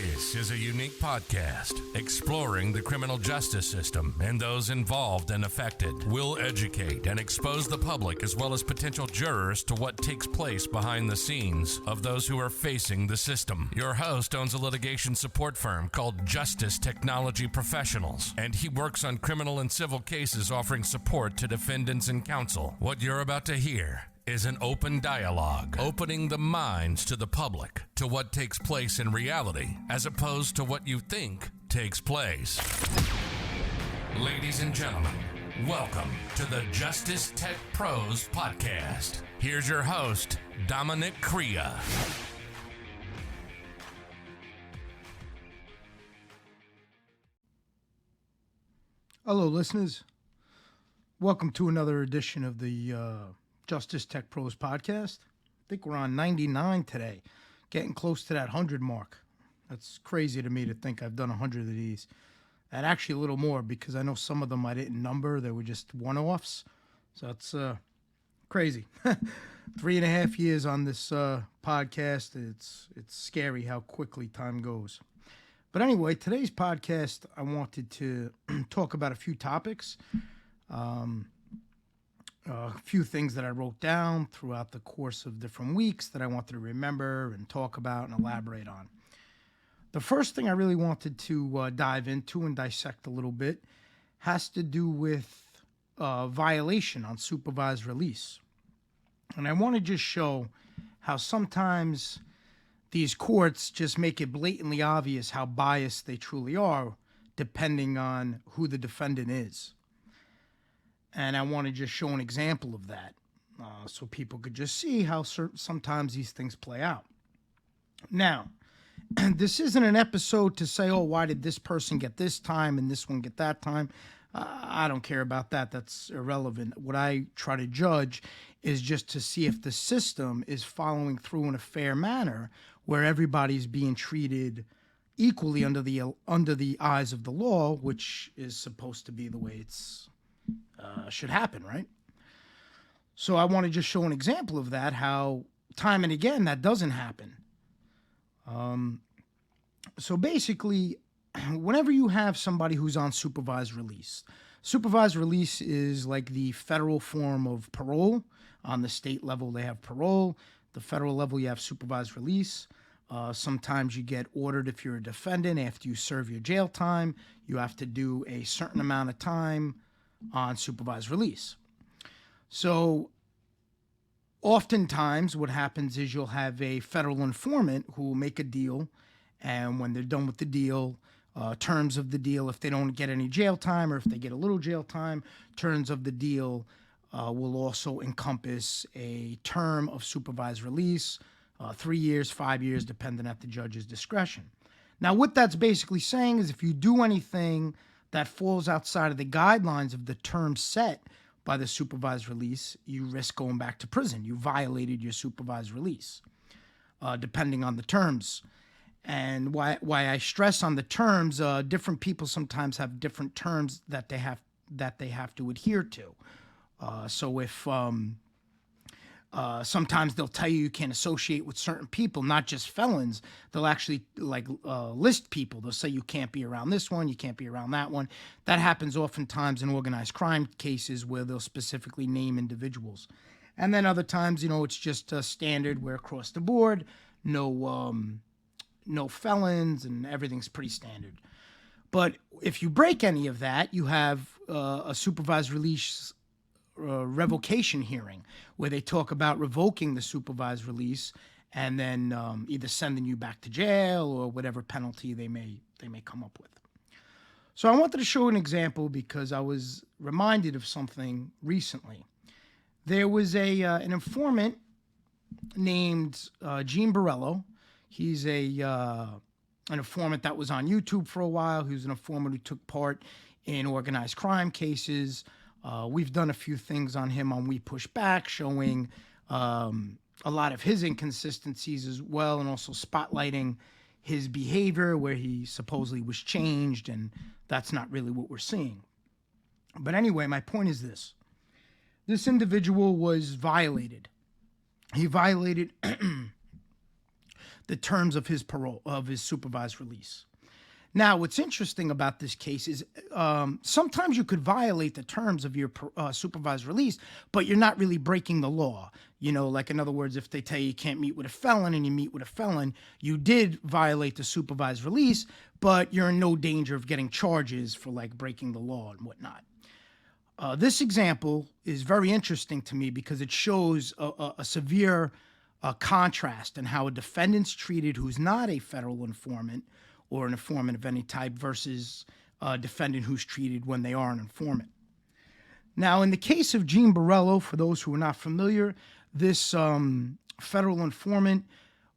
This is a unique podcast exploring the criminal justice system and those involved and affected. We'll educate and expose the public as well as potential jurors to what takes place behind the scenes of those who are facing the system. Your host owns a litigation support firm called Justice Technology Professionals, and he works on criminal and civil cases offering support to defendants and counsel. What you're about to hear is an open dialogue, opening the minds to the public to what takes place in reality, as opposed to what you think takes place. Ladies and gentlemen, welcome to the Justice Tech Pros podcast. Here's your host, Dominic Crea. Hello, listeners. Welcome to another edition of the Justice Tech Pros podcast. I think we're on 99 today, getting close to that 100 mark. That's crazy to me to think I've done 100 of these. And actually a little more because I know some of them I didn't number. They were just one-offs. So it's crazy. 3.5 years on this podcast. It's scary how quickly time goes. But anyway, today's podcast, I wanted to talk about a few topics. A few things that I wrote down throughout the course of different weeks that I wanted to remember and talk about and elaborate on. The first thing I really wanted to dive into and dissect a little bit has to do with violation on supervised release. And I want to just show how sometimes these courts just make it blatantly obvious how biased they truly are, depending on who the defendant is. And I want to just show an example of that so people could just see how sometimes these things play out. Now, this isn't an episode to say, oh, why did this person get this time and this one get that time? I don't care about that. That's irrelevant. What I try to judge is just to see if the system is following through in a fair manner where everybody's being treated equally under the eyes of the law, which is supposed to be the way it's should happen, right? So I want to just show an example of that, how time and again that doesn't happen. So basically, whenever you have somebody who's on supervised release is like the federal form of parole. On the state level, they have parole. The federal level, you have supervised release. Sometimes you get ordered if you're a defendant after you serve your jail time. You have to do a certain amount of time on supervised release. So oftentimes what happens is you'll have a federal informant who will make a deal, and when they're done with the deal, terms of the deal, if they don't get any jail time or if they get a little jail time, terms of the deal will also encompass a term of supervised release, 3 years, 5 years, depending at the judge's discretion. Now, what that's basically saying is if you do anything that falls outside of the guidelines of the term set by the supervised release, you risk going back to prison. You violated your supervised release, depending on the terms. And why I stress on the terms, different people sometimes have different terms that they have to adhere to. So if sometimes they'll tell you can't associate with certain people, not just felons. They'll actually list people. They'll say you can't be around this one, you can't be around that one. That happens oftentimes in organized crime cases where they'll specifically name individuals. And then other times, it's just standard where across the board, no felons and everything's pretty standard. But if you break any of that, you have a supervised release revocation hearing where they talk about revoking the supervised release and then either sending you back to jail or whatever penalty they may come up with. So I wanted to show an example because I was reminded of something recently. There was an informant named Gene Borello. He's an informant that was on YouTube for a while. He was an informant who took part in organized crime cases. We've done a few things on him on We Push Back, showing a lot of his inconsistencies as well, and also spotlighting his behavior where he supposedly was changed, and that's not really what we're seeing. But anyway, my point is this. This individual was violated. He violated the terms of his parole, of his supervised release. Now, what's interesting about this case is sometimes you could violate the terms of your supervised release, but you're not really breaking the law. You know, like in other words, if they tell you can't meet with a felon and you meet with a felon, you did violate the supervised release, but you're in no danger of getting charges for like breaking the law and whatnot. This example is very interesting to me because it shows a severe contrast in how a defendant's treated who's not a federal informant or an informant of any type versus a defendant who's treated when they are an informant. Now, in the case of Gene Borello, for those who are not familiar, this federal informant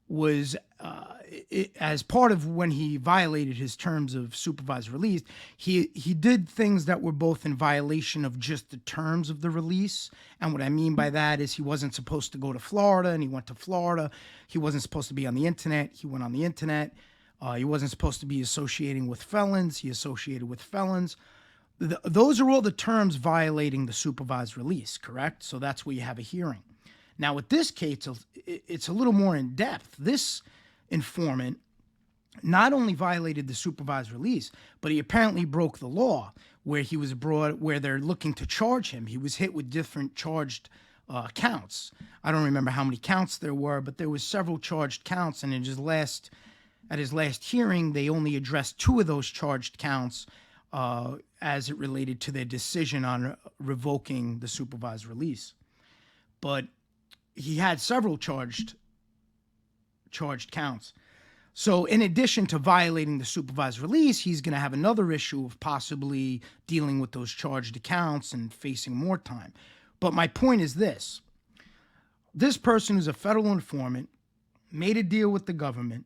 was, as part of when he violated his terms of supervised release, he did things that were both in violation of just the terms of the release. And what I mean by that is he wasn't supposed to go to Florida, and he went to Florida. He wasn't supposed to be on the internet. He went on the internet. He wasn't supposed to be associating with felons. He associated with felons. Those are all the terms violating the supervised release, correct? So that's where you have a hearing. Now, with this case, it's a little more in depth. This informant not only violated the supervised release, but he apparently broke the law where he was brought, where they're looking to charge him. He was hit with different charged counts. I don't remember how many counts there were, but there was several charged counts, and at his last hearing, they only addressed 2 of those charged counts as it related to their decision on revoking the supervised release. But he had several charged counts. So in addition to violating the supervised release, he's going to have another issue of possibly dealing with those charged accounts and facing more time. But my point is this. This person who's a federal informant made a deal with the government,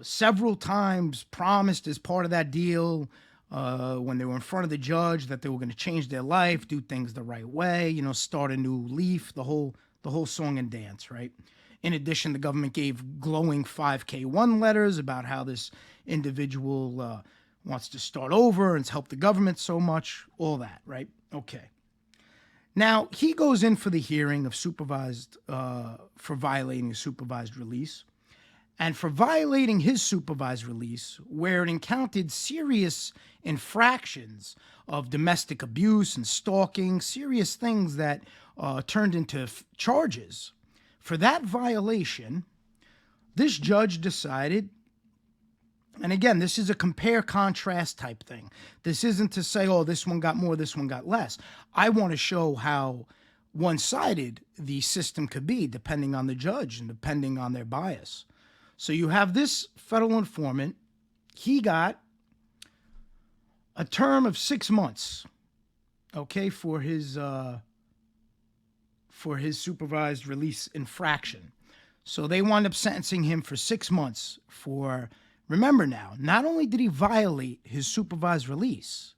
several times promised as part of that deal when they were in front of the judge that they were going to change their life, do things the right way, you know, start a new leaf, the whole song and dance, right? In addition, the government gave glowing 5K1 letters about how this individual wants to start over and has helped the government so much, all that, right? Okay. Now, he goes in for the hearing of supervised, for violating a supervised release. And for violating his supervised release, where it encountered serious infractions of domestic abuse and stalking, serious things that turned into charges, for that violation, this judge decided, and again, this is a compare-contrast type thing. This isn't to say, oh, this one got more, this one got less. I want to show how one-sided the system could be, depending on the judge and depending on their bias. So you have this federal informant. He got a term of 6 months, okay, for his supervised release infraction. So they wound up sentencing him for 6 months for, remember now, not only did he violate his supervised release,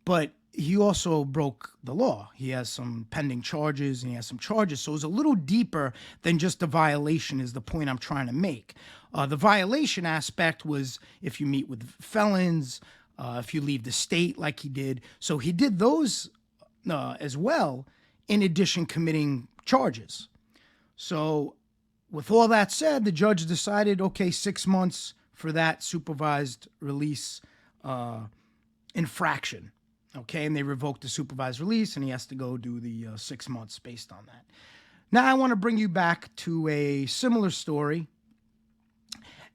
but he also broke the law. He has some pending charges and he has some charges. So it's a little deeper than just a violation is the point I'm trying to make. The violation aspect was if you meet with felons, if you leave the state like he did. So he did those as well, in addition committing charges. So with all that said, the judge decided, okay, 6 months for that supervised release infraction. Okay, and they revoked the supervised release, and he has to go do the 6 months based on that. Now I want to bring you back to a similar story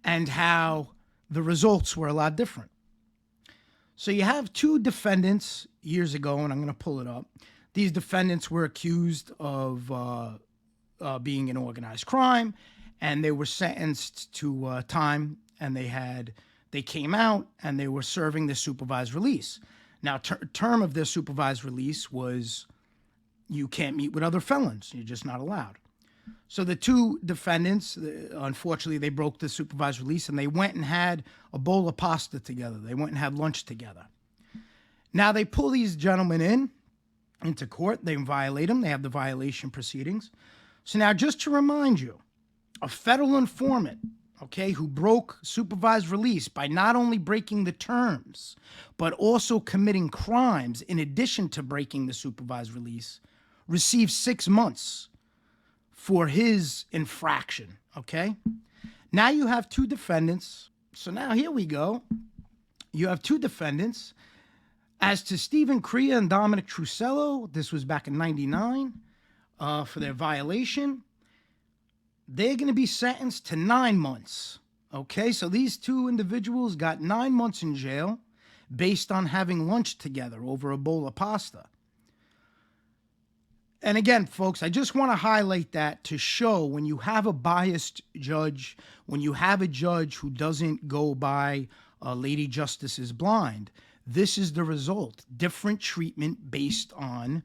and how the results were a lot different. So you have 2 defendants years ago, and I'm going to pull it up. These defendants were accused of being in organized crime, and they were sentenced to time, and they came out, and they were serving the supervised release. Now, term of their supervised release was you can't meet with other felons. You're just not allowed. So the 2 defendants, unfortunately, they broke the supervised release, and they went and had a bowl of pasta together. They went and had lunch together. Now, they pull these gentlemen into court. They violate them. They have the violation proceedings. So now, just to remind you, a federal informant, okay, who broke supervised release by not only breaking the terms, but also committing crimes in addition to breaking the supervised release, received 6 months for his infraction, okay? Now you have two defendants. So now here we go. You have two defendants. As to Stephen Crea and Dominic Trusello, this was back in 99 for their violation. They're going to be sentenced to 9 months. Okay, so these two individuals got 9 months in jail based on having lunch together over a bowl of pasta. And again, folks, I just want to highlight that to show when you have a biased judge, when you have a judge who doesn't go by Lady Justice is blind, this is the result. Different treatment based on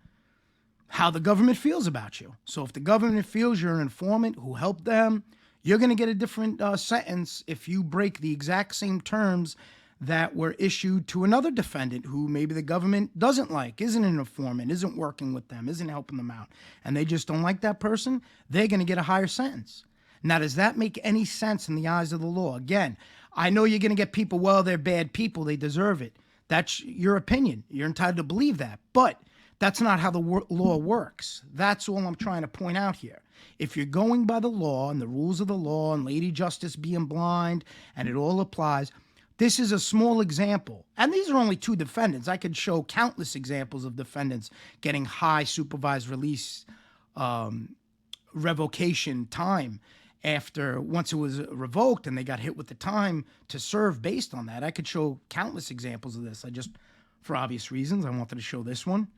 how the government feels about you. So if the government feels you're an informant who helped them, you're going to get a different sentence if you break the exact same terms that were issued to another defendant who maybe the government doesn't like, isn't an informant, isn't working with them, isn't helping them out, and they just don't like that person. They're going to get a higher sentence. Now, does that make any sense in the eyes of the law? Again, I know you're going to get people, well, they're bad people, they deserve it. That's your opinion. You're entitled to believe that. But that's not how the law works. That's all I'm trying to point out here. If you're going by the law and the rules of the law and Lady Justice being blind and it all applies, this is a small example. And these are only two defendants. I could show countless examples of defendants getting high supervised release revocation time after once it was revoked and they got hit with the time to serve based on that. I could show countless examples of this. I just, for obvious reasons, I wanted to show this one.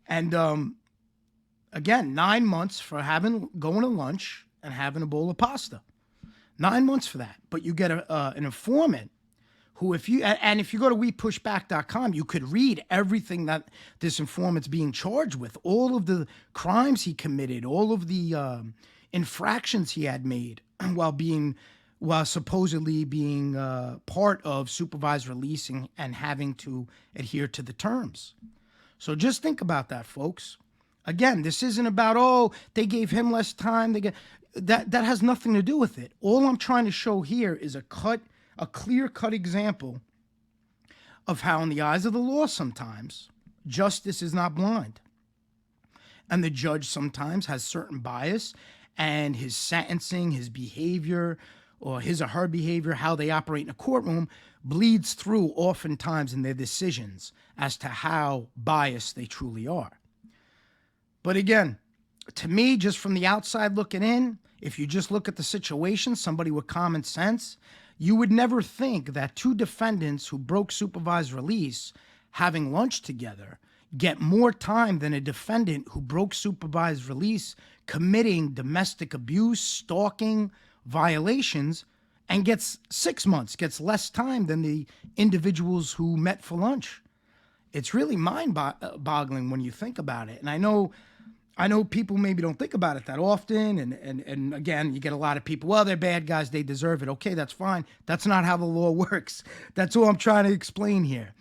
And again, 9 months for going to lunch and having a bowl of pasta. 9 months for that. But you get an informant who, if you go to wepushback.com, you could read everything that this informant's being charged with, all of the crimes he committed, all of the infractions he had made while supposedly being part of supervised releasing and having to adhere to the terms. So just think about that, folks. Again, this isn't about, oh, they gave him less time. That has nothing to do with it. All I'm trying to show here is a clear-cut example of how, in the eyes of the law, sometimes justice is not blind, and the judge sometimes has certain bias, and his sentencing, his behavior, or his or her behavior, how they operate in a courtroom, bleeds through oftentimes in their decisions as to how biased they truly are. But again, to me, just from the outside looking in, if you just look at the situation, somebody with common sense, you would never think that two defendants who broke supervised release having lunch together get more time than a defendant who broke supervised release committing domestic abuse, stalking, violations, and gets 6 months, gets less time than the individuals who met for lunch. It's really mind-boggling when you think about it. And I know people maybe don't think about it that often. And again, you get a lot of people, well, they're bad guys, they deserve it. Okay, that's fine. That's not how the law works. That's all I'm trying to explain here.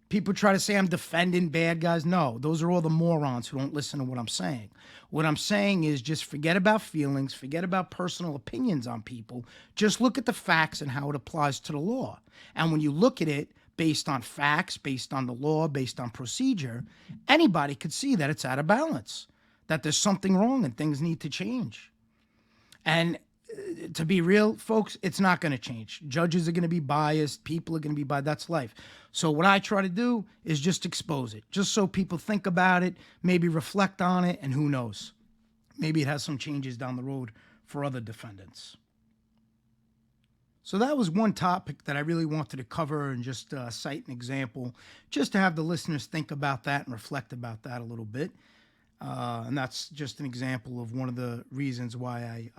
People try to say I'm defending bad guys. No, those are all the morons who don't listen to what I'm saying. What I'm saying is just forget about feelings, forget about personal opinions on people. Just look at the facts and how it applies to the law. And when you look at it based on facts, based on the law, based on procedure, anybody could see that it's out of balance, that there's something wrong and things need to change. And to be real, folks, it's not going to change. Judges are going to be biased. People are going to be biased. That's life. So what I try to do is just expose it, just so people think about it, maybe reflect on it, and who knows? Maybe it has some changes down the road for other defendants. So that was one topic that I really wanted to cover and just cite an example, just to have the listeners think about that and reflect about that a little bit. And that's just an example of one of the reasons why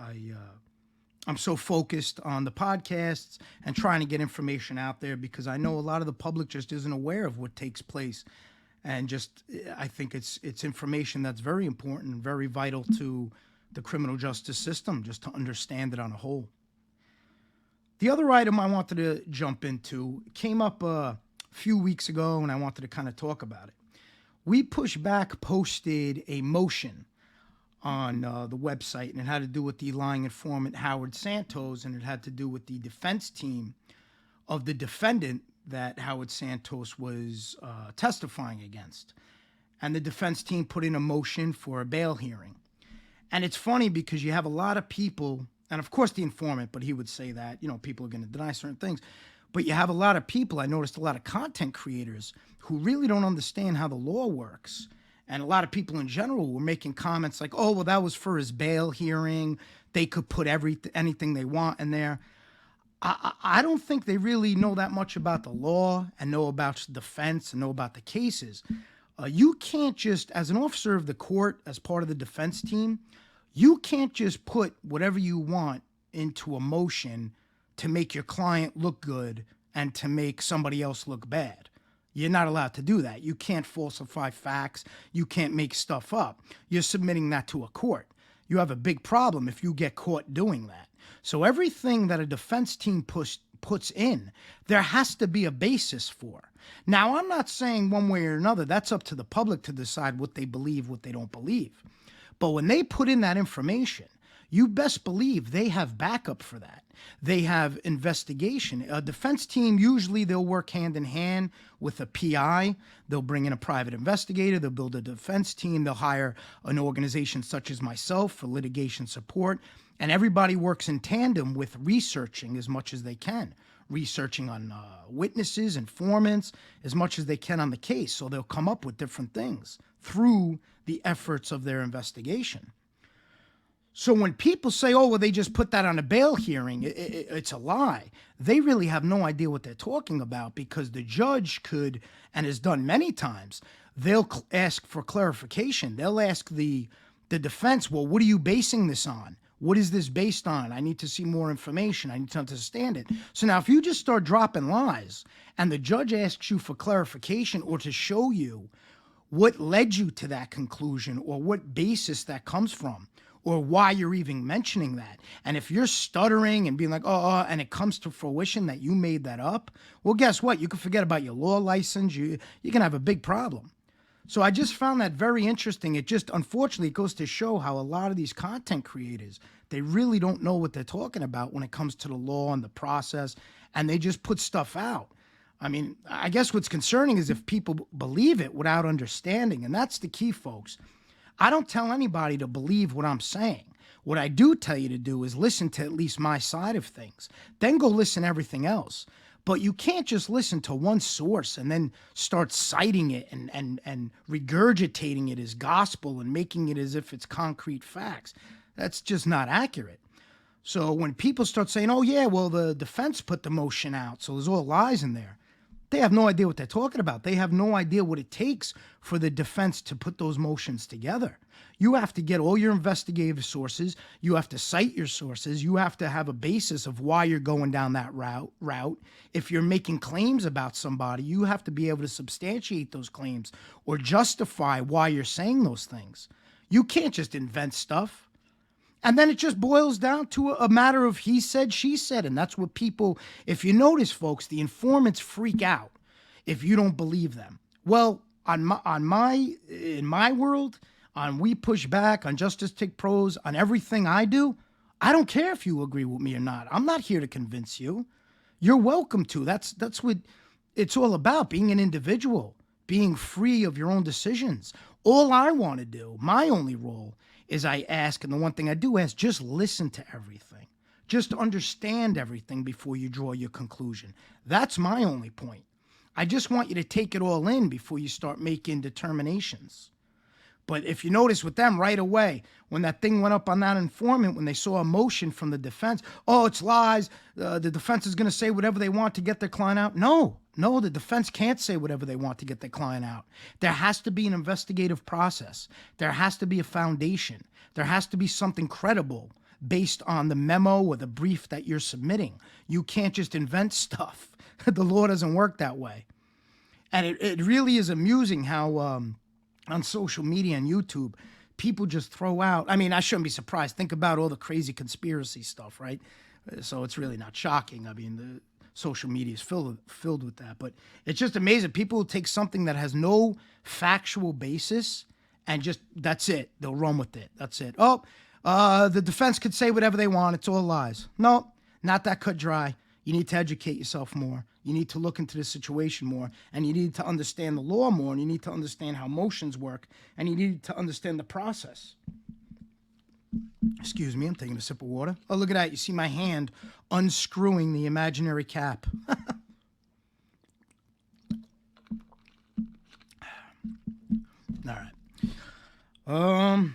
I'm so focused on the podcasts and trying to get information out there, because I know a lot of the public just isn't aware of what takes place. And just, I think it's information that's very important and very vital to the criminal justice system, just to understand it on a whole. The other item I wanted to jump into came up a few weeks ago, and I wanted to kind of talk about it. We Push Back posted a motion on the website, and it had to do with the lying informant Howard Santos, and it had to do with the defense team of the defendant that Howard Santos was testifying against. And the defense team put in a motion for a bail hearing. And it's funny because you have a lot of people, and of course the informant, but he would say that, people are going to deny certain things. But you have a lot of people, I noticed a lot of content creators who really don't understand how the law works. And a lot of people in general were making comments like, oh, well, that was for his bail hearing. They could put anything they want in there. I don't think they really know that much about the law and know about defense and know about the cases. You can't just, as an officer of the court, as part of the defense team, you can't just put whatever you want into a motion to make your client look good and to make somebody else look bad. You're not allowed to do that. You can't falsify facts. You can't make stuff up. You're submitting that to a court. You have a big problem if you get caught doing that. So everything that a defense team puts in, there has to be a basis for. Now, I'm not saying one way or another. That's up to the public to decide what they believe, what they don't believe. But when they put in that information, you best believe they have backup for that. They have investigation. A defense team, usually they'll work hand in hand with a PI. They'll bring in a private investigator. They'll build a defense team. They'll hire an organization such as myself for litigation support. And everybody works in tandem with researching as much as they can. Researching on witnesses, informants, as much as they can on the case. So they'll come up with different things through the efforts of their investigation. So when people say, oh, well, they just put that on a bail hearing, it's a lie. They really have no idea what they're talking about, because the judge could, and has done many times, they'll ask for clarification. They'll ask the defense, well, what are you basing this on? What is this based on? I need to see more information. I need to understand it. So now if you just start dropping lies and the judge asks you for clarification or to show you what led you to that conclusion or what basis that comes from, or why you're even mentioning that. And if you're stuttering and being like, and it comes to fruition that you made that up, well, guess what? You can forget about your law license. You can have a big problem. So I just found that very interesting. It just, unfortunately, it goes to show how a lot of these content creators, they really don't know what they're talking about when it comes to the law and the process, and they just put stuff out. I mean, I guess what's concerning is if people believe it without understanding, and that's the key, folks. I don't tell anybody to believe what I'm saying. What I do tell you to do is listen to at least my side of things. Then go listen to everything else. But you can't just listen to one source and then start citing it and regurgitating it as gospel and making it as if it's concrete facts. That's just not accurate. So when people start saying, oh, yeah, well, the defense put the motion out, so there's all lies in there. They have no idea what they're talking about. They have no idea what it takes for the defense to put those motions together. You have to get all your investigative sources. You have to cite your sources. You have to have a basis of why you're going down that route. If you're making claims about somebody, you have to be able to substantiate those claims or justify why you're saying those things. You can't just invent stuff. And then it just boils down to a matter of he said, she said. And that's what people, if you notice, folks, the informants freak out if you don't believe them. Well, in my world, on We Push Back, on Justice Tick Pros, on everything I do, I don't care if you agree with me or not. I'm not here to convince you. You're welcome to. That's what it's all about, being an individual, being free of your own decisions. All I want to do, my only role, is I ask, and the one thing I do ask, just listen to everything. Just understand everything before you draw your conclusion. That's my only point. I just want you to take it all in before you start making determinations. But if you notice with them right away, when that thing went up on that informant, when they saw a motion from the defense, oh, it's lies, the defense is going to say whatever they want to get their client out. No, the defense can't say whatever they want to get their client out. There has to be an investigative process. There has to be a foundation. There has to be something credible based on the memo or the brief that you're submitting. You can't just invent stuff. The law doesn't work that way. And it really is amusing how on social media and YouTube, people just throw out, I mean, I shouldn't be surprised. Think about all the crazy conspiracy stuff, right? So it's really not shocking. I mean, the social media is filled with that. But it's just amazing. People will take something that has no factual basis and just, that's it. They'll run with it. That's it. Oh, the defense could say whatever they want. It's all lies. No, not that cut dry. You need to educate yourself more. You need to look into the situation more, and you need to understand the law more, and you need to understand how motions work, and you need to understand the process. Excuse me, I'm taking a sip of water. Oh, look at that. You see my hand unscrewing the imaginary cap. All right.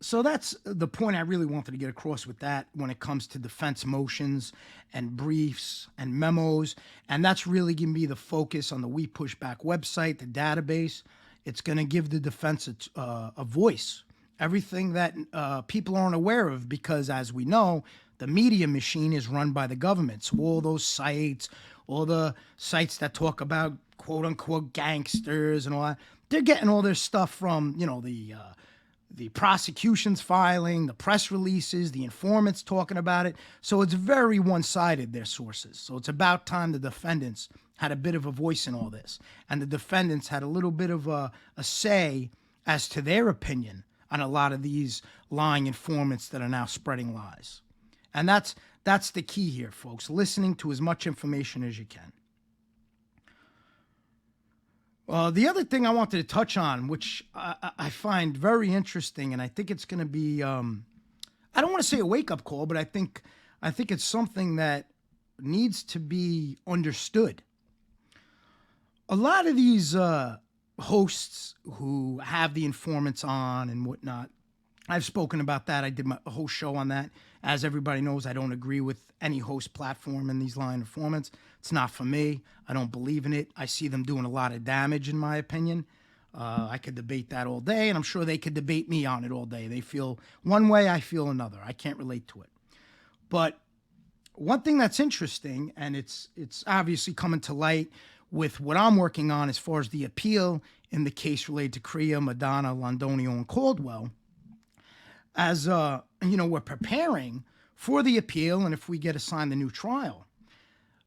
So that's the point I really wanted to get across with that when it comes to defense motions and briefs and memos. And that's really going to be the focus on the We Push Back website, the database. It's going to give the defense a voice. Everything that people aren't aware of, because as we know, the media machine is run by the government. So all those sites, all the sites that talk about quote unquote gangsters and all that, they're getting all their stuff from, the prosecution's filing, the press releases, the informants talking about it. So it's very one-sided, their sources. So it's about time the defendants had a bit of a voice in all this. And the defendants had a little bit of a say as to their opinion on a lot of these lying informants that are now spreading lies. And that's the key here, folks, listening to as much information as you can. The other thing I wanted to touch on, which I find very interesting, and I think it's going to be, I don't want to say a wake-up call, but I think it's something that needs to be understood. A lot of these hosts who have the informants on and whatnot, I've spoken about that. I did a whole show on that. As everybody knows, I don't agree with any host platform in these lying informants. It's not for me. I don't believe in it. I see them doing a lot of damage, in my opinion. I could debate that all day, and I'm sure they could debate me on it all day. They feel one way, I feel another. I can't relate to it. But one thing that's interesting, and it's obviously coming to light with what I'm working on as far as the appeal in the case related to Crea, Madonna, Londonio, and Caldwell, as we're preparing for the appeal, and if we get assigned the new trial,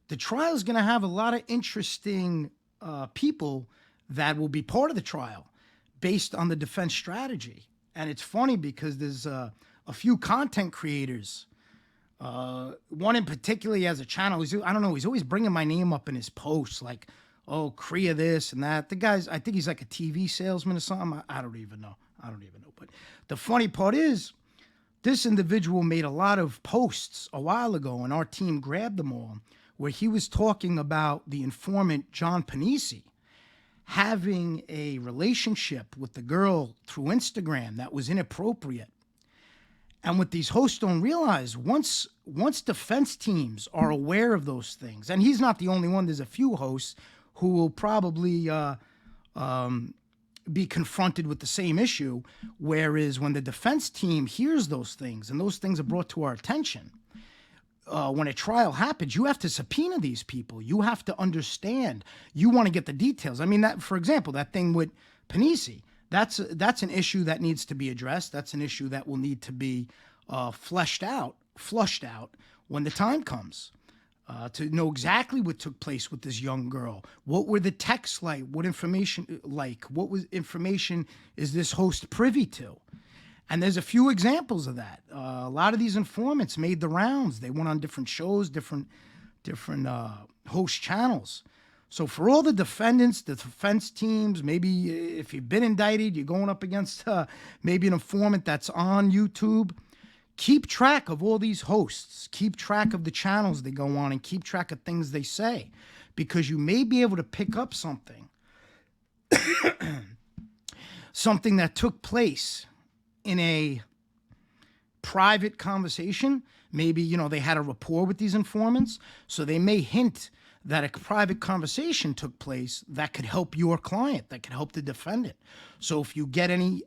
the trial is going to have a lot of interesting people that will be part of the trial based on the defense strategy. And it's funny because there's a few content creators. One in particular, he has a channel. He's always bringing my name up in his posts, like, oh, Crea this and that. The guy's, I think he's like a TV salesman or something. I don't even know. But the funny part is, this individual made a lot of posts a while ago, and our team grabbed them all, where he was talking about the informant, John Panisi, having a relationship with the girl through Instagram that was inappropriate. And what these hosts don't realize, once defense teams are aware of those things, and he's not the only one, there's a few hosts who will probably be confronted with the same issue, whereas when the defense team hears those things and those things are brought to our attention, when a trial happens, you have to subpoena these people. You have to understand. You want to get the details. I mean, that, for example, that thing with Panisi, that's an issue that needs to be addressed. That's an issue that will need to be flushed out when the time comes. To know exactly what took place with this young girl. What were the texts like? What information like? What was information is this host privy to? And there's a few examples of that. A lot of these informants made the rounds. They went on different shows, different host channels. So for all the defendants, the defense teams, maybe if you've been indicted, you're going up against maybe an informant that's on YouTube. Keep track of all these hosts. Keep track of the channels they go on and keep track of things they say, because you may be able to pick up something, something that took place in a private conversation. Maybe, they had a rapport with these informants, so they may hint that a private conversation took place that could help your client, that could help the defendant. So if you get any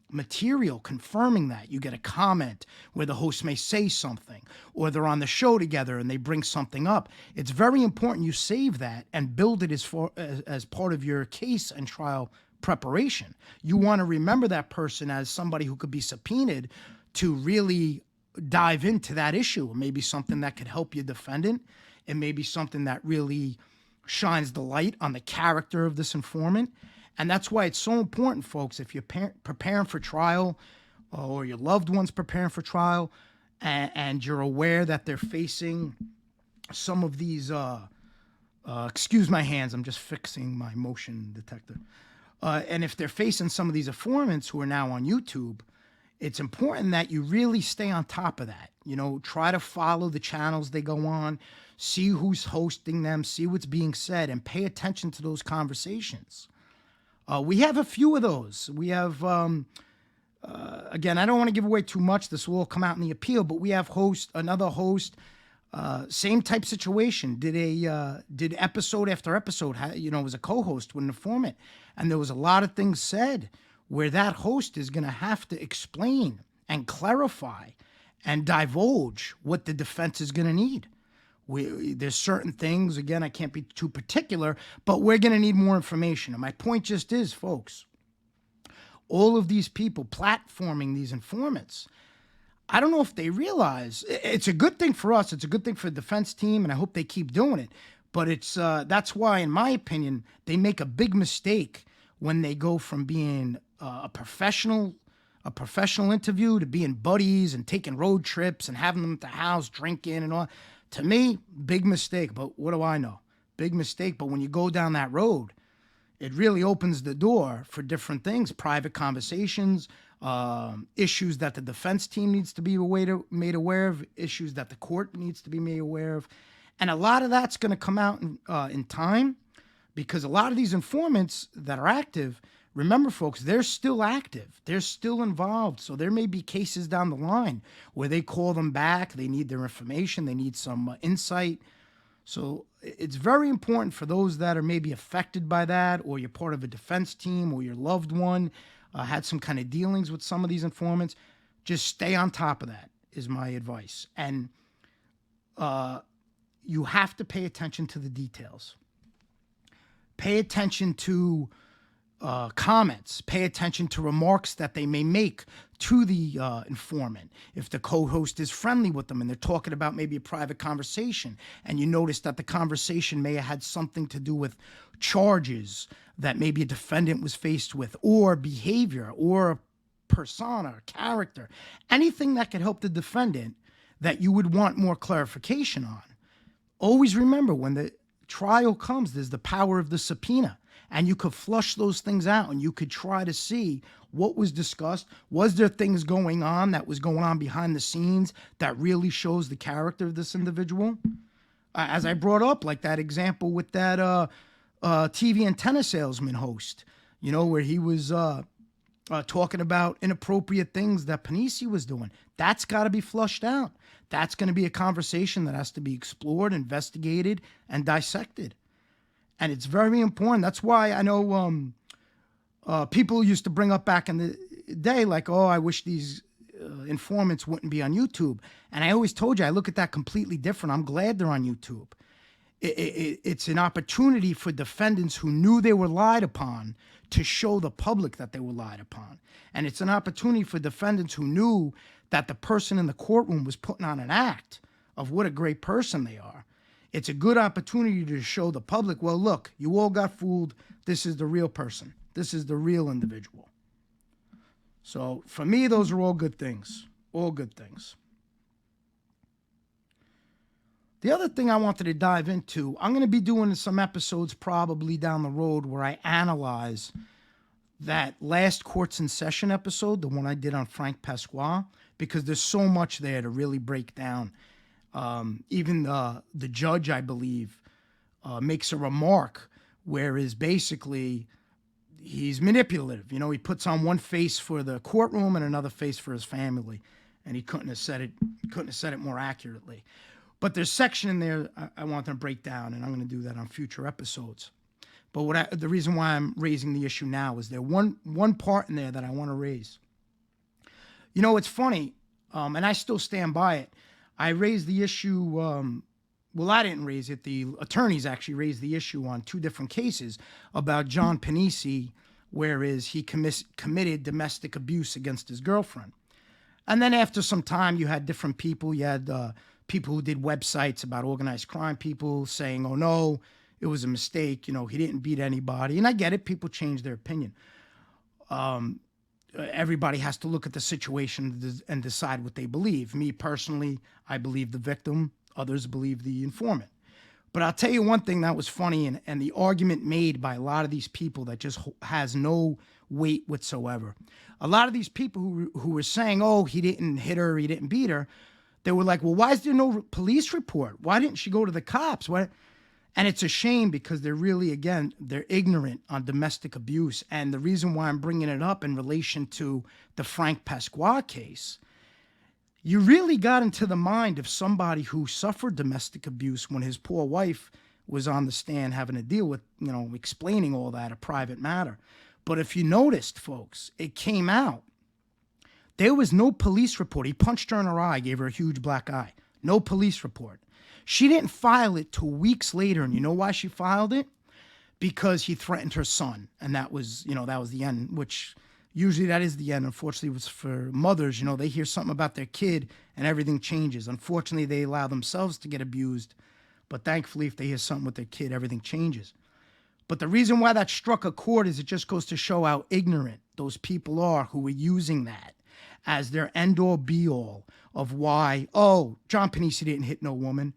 material confirming that, you get a comment where the host may say something, or they're on the show together and they bring something up, it's very important you save that and build it as part of your case and trial preparation. You want to remember that person as somebody who could be subpoenaed to really dive into that issue, or maybe something that could help your defendant. It may be something that really shines the light on the character of this informant. And that's why it's so important, folks, if you're preparing for trial, or your loved one's preparing for trial, and you're aware that they're facing some of these, excuse my hands, I'm just fixing my motion detector. And if they're facing some of these informants who are now on YouTube, it's important that you really stay on top of that. Try to follow the channels they go on, see who's hosting them, see what's being said, and pay attention to those conversations. We have a few of those. We have, again, I don't want to give away too much. This will all come out in the appeal, but we have another host, same type situation. Did episode after episode. Was a co-host with an informant, and there was a lot of things said where that host is going to have to explain and clarify and divulge what the defense is going to need. There's certain things, again, I can't be too particular, but we're going to need more information. And my point just is, folks, all of these people platforming these informants, I don't know if they realize it's a good thing for us. It's a good thing for the defense team, and I hope they keep doing it. But that's why, in my opinion, they make a big mistake when they go from being a professional interview to being buddies and taking road trips and having them at the house drinking and all. To me, big mistake. But what do I know? Big mistake. But when you go down that road, it really opens the door for different things, private conversations, issues that the defense team needs to be made aware of, issues that the court needs to be made aware of. And a lot of that's going to come out in time, because a lot of these informants that are active, remember, folks, they're still active. They're still involved. So there may be cases down the line where they call them back. They need their information. They need some insight. So it's very important for those that are maybe affected by that, or you're part of a defense team, or your loved one had some kind of dealings with some of these informants. Just stay on top of that is my advice. And you have to pay attention to the details. Pay attention to comments. Pay attention to remarks that they may make to the informant. If the co-host is friendly with them and they're talking about maybe a private conversation, and you notice that the conversation may have had something to do with charges that maybe a defendant was faced with, or behavior, or a persona, or character, anything that could help the defendant that you would want more clarification on. Always remember, when the trial comes, there's the power of the subpoena. And you could flush those things out, and you could try to see what was discussed. Was there things going on that was going on behind the scenes that really shows the character of this individual? As I brought up, like that example with that TV antenna salesman host, where he was talking about inappropriate things that Panisi was doing. That's got to be flushed out. That's going to be a conversation that has to be explored, investigated, and dissected. And it's very important. That's why I know people used to bring up back in the day, like, oh, I wish these informants wouldn't be on YouTube. And I always told you, I look at that completely different. I'm glad they're on YouTube. It's an opportunity for defendants who knew they were lied upon to show the public that they were lied upon. And it's an opportunity for defendants who knew that the person in the courtroom was putting on an act of what a great person they are. It's a good opportunity to show the public, well, look, you all got fooled. This is the real person. This is the real individual. So for me, those are all good things. All good things. The other thing I wanted to dive into, I'm going to be doing some episodes probably down the road where I analyze that last Courts in Session episode, the one I did on Frank Pasqua, because there's so much there to really break down. Even the judge, I believe, makes a remark where is basically he's manipulative. He puts on one face for the courtroom and another face for his family, and he couldn't have said it more accurately. But there's section in there I want to break down, and I'm going to do that on future episodes. But the reason why I'm raising the issue now is there one part in there that I want to raise. It's funny, and I still stand by it. I raised the issue, well, I didn't raise it. The attorneys actually raised the issue on two different cases about John Panisi, whereas he committed domestic abuse against his girlfriend. And then after some time, you had different people. You had people who did websites about organized crime people saying, oh, no, it was a mistake. He didn't beat anybody. And I get it. People change their opinion. Everybody has to look at the situation and decide what they believe. Me personally, I believe the victim. Others believe the informant. But I'll tell you one thing that was funny, and the argument made by a lot of these people that just has no weight whatsoever. A lot of these people who were saying, oh, he didn't hit her, he didn't beat her, they were like, well, why is there no police report? Why didn't she go to the cops? Why? And it's a shame because they're really, again, they're ignorant on domestic abuse. And the reason why I'm bringing it up in relation to the Frank Pasqua case, you really got into the mind of somebody who suffered domestic abuse when his poor wife was on the stand having to deal with, explaining all that, a private matter. But if you noticed, folks, it came out. There was no police report. He punched her in her eye, gave her a huge black eye. No police report. She didn't file it till weeks later. And you know why she filed it? Because he threatened her son. And that was the end, which usually that is the end. Unfortunately, it was for mothers. They hear something about their kid and everything changes. Unfortunately, they allow themselves to get abused. But thankfully, if they hear something with their kid, everything changes. But the reason why that struck a chord is it just goes to show how ignorant those people are who are using that as their end-all, be-all of why, oh, John Panisi didn't hit no woman.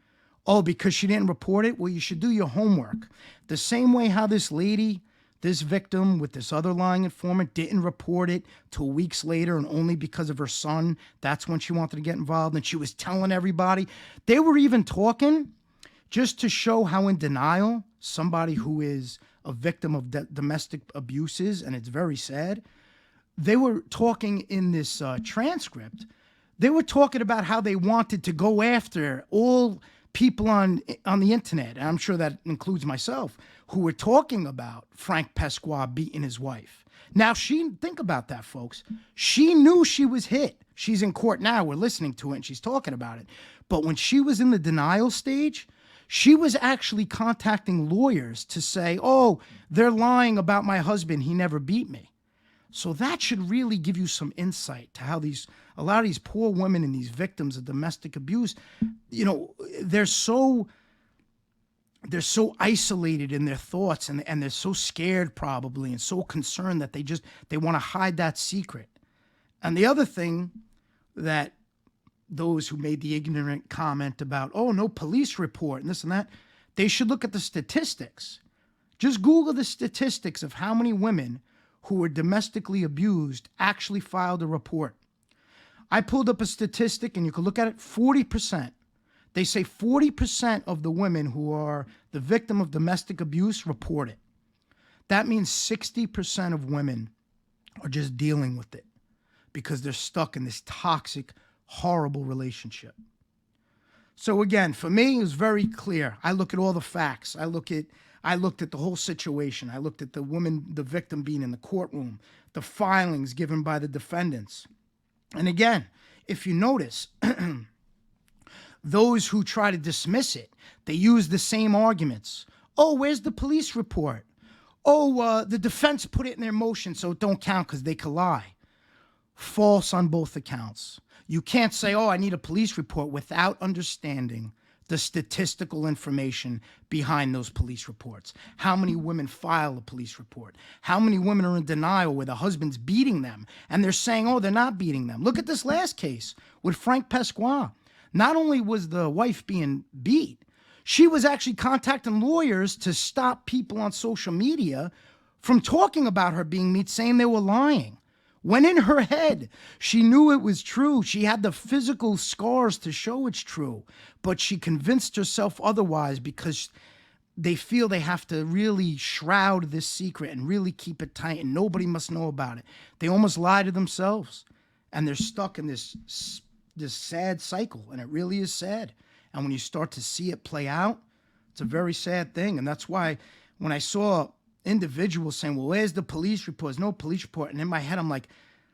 Oh, because she didn't report it? Well, you should do your homework. The same way how this lady, this victim with this other lying informant didn't report it till weeks later, and only because of her son, that's when she wanted to get involved, and she was telling everybody. They were even talking just to show how in denial somebody who is a victim of domestic abuse is, and it's very sad. They were talking in this transcript. They were talking about how they wanted to go after all people on the internet, and I'm sure that includes myself, who were talking about Frank Pasqua beating his wife. Now, think about that, folks. She knew she was hit. She's in court now. We're listening to it, and she's talking about it. But when she was in the denial stage, she was actually contacting lawyers to say, oh, they're lying about my husband. He never beat me. So that should really give you some insight to how a lot of these poor women and these victims of domestic abuse, they're so isolated in their thoughts, and they're so scared probably and so concerned that they want to hide that secret. And the other thing that those who made the ignorant comment about, oh, no police report and this and that, they should look at the statistics. Just Google the statistics of how many women who were domestically abused actually filed a report. I pulled up a statistic, and you can look at it, 40%. They say 40% of the women who are the victim of domestic abuse report it. That means 60% of women are just dealing with it because they're stuck in this toxic, horrible relationship. So again, for me, it was very clear. I look at all the facts. I looked at the whole situation. I looked at the victim being in the courtroom, the filings given by the defendants. And again, if you notice, those who try to dismiss it, they use the same arguments. Oh, where's the police report? Oh, the defense put it in their motion, so it don't count because they could lie. False on both accounts. You can't say, oh, I need a police report without understanding the statistical information behind those police reports. How many women file a police report? How many women are in denial where the husband's beating them and they're saying, oh, they're not beating them? Look at this last case with Frank Pasqua. Not only was the wife being beat, she was actually contacting lawyers to stop people on social media from talking about her being beat, saying they were lying. When in her head, she knew it was true. She had the physical scars to show it's true, but she convinced herself otherwise because they feel they have to really shroud this secret and really keep it tight and nobody must know about it. They almost lie to themselves, and they're stuck in this sad cycle, and it really is sad. And when you start to see it play out, it's a very sad thing. And that's why when I saw individuals saying, well, where's the police report? There's no police report. And in my head, I'm like,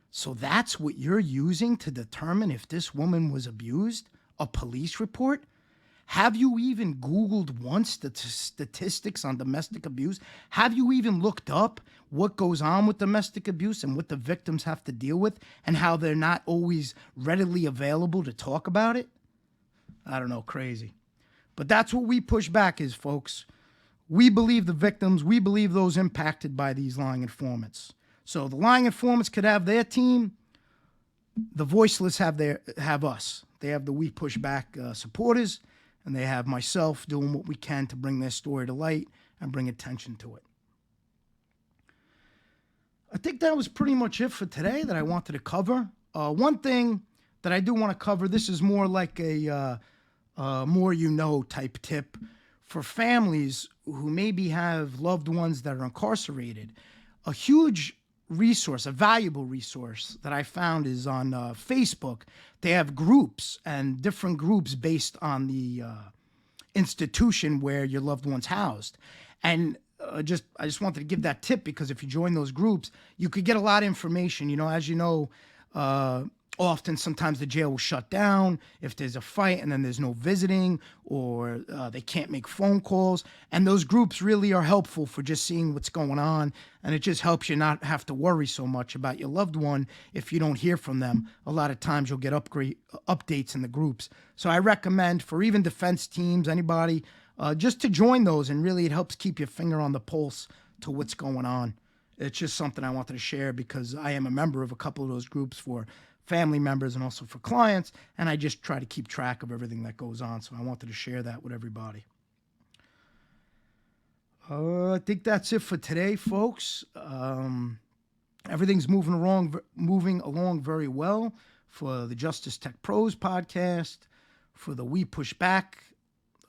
so that's what you're using to determine if this woman was abused? A police report? Have you even Googled once the statistics on domestic abuse? Have you even looked up what goes on with domestic abuse and what the victims have to deal with and how they're not always readily available to talk about it? I don't know, crazy. But that's what we push back is, folks. We believe the victims. We believe those impacted by these lying informants. So the lying informants could have their team. The voiceless have us. They have the We Push Back supporters. and they have myself doing what we can to bring their story to light and bring attention to it. I think that was pretty much it for today that I wanted to cover. One thing that I do want to cover, this is more like a more type tip for families who maybe have loved ones that are incarcerated. A huge resource, a valuable resource that I found is on Facebook. They have groups and different groups based on the institution where your loved one's housed. And I just wanted to give that tip because if you join those groups, you could get a lot of information. You know, as you know, often sometimes the jail will shut down if there's a fight and then there's no visiting, or they can't make phone calls. And those groups really are helpful for just seeing what's going on. And it just helps you not have to worry so much about your loved one if you don't hear from them. A lot of times you'll get updates in the groups. So I recommend for even defense teams, anybody, just to join those, and really it helps keep your finger on the pulse to what's going on. It's just something I wanted to share because I am a member of a couple of those groups for family members and also for clients, and I just try to keep track of everything that goes on, so I wanted to share that with everybody. I think that's it for today, folks. Everything's moving along very well for the Justice Tech Pros podcast, for the We Push Back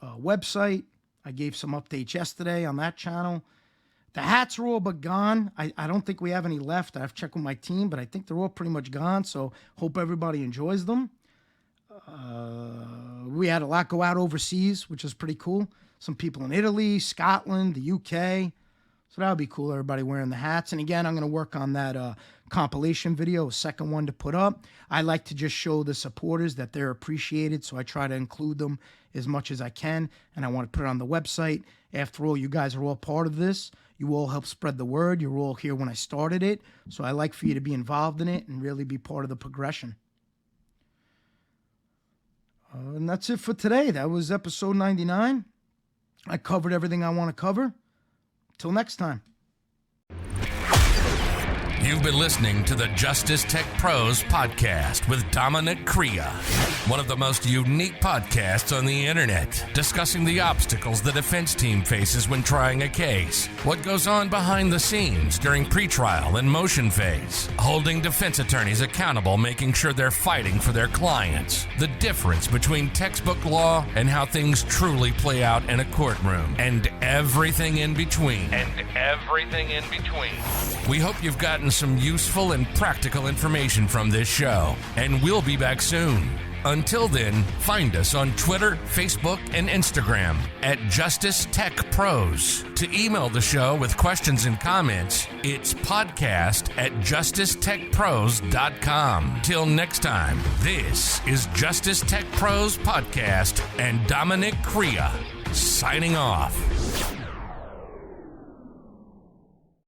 website. I gave some updates yesterday on that channel. The hats are all but gone. I don't think we have any left. I have to check with my team, but I think they're all pretty much gone, so hope everybody enjoys them. We had a lot go out overseas, which is pretty cool. Some people in Italy, Scotland, the UK. So that would be cool, everybody wearing the hats. And again, I'm going to work on that compilation video, a second one to put up. I like to just show the supporters that they're appreciated, so I try to include them as much as I can, and I want to put it on the website. After all, you guys are all part of this. You all help spread the word. You were all here when I started it, so I like for you to be involved in it and really be part of the progression. And that's it for today. That was episode 99. I covered everything I want to cover. Till next time. You've been listening to the Justice Tech Pros podcast with Dominic Crea, one of the most unique podcasts on the internet, discussing the obstacles the defense team faces when trying a case, what goes on behind the scenes during pretrial and motion phase, holding defense attorneys accountable, making sure they're fighting for their clients, the difference between textbook law and how things truly play out in a courtroom, and everything in between. We hope you've gotten some useful and practical information from this show, and we'll be back soon. Until then, find us on Twitter, Facebook, and Instagram at Justice Tech Pros. To email the show with questions and comments, it's podcast@justicetechpros.com. Till next time, this is Justice Tech Pros Podcast and Dominic Crea signing off.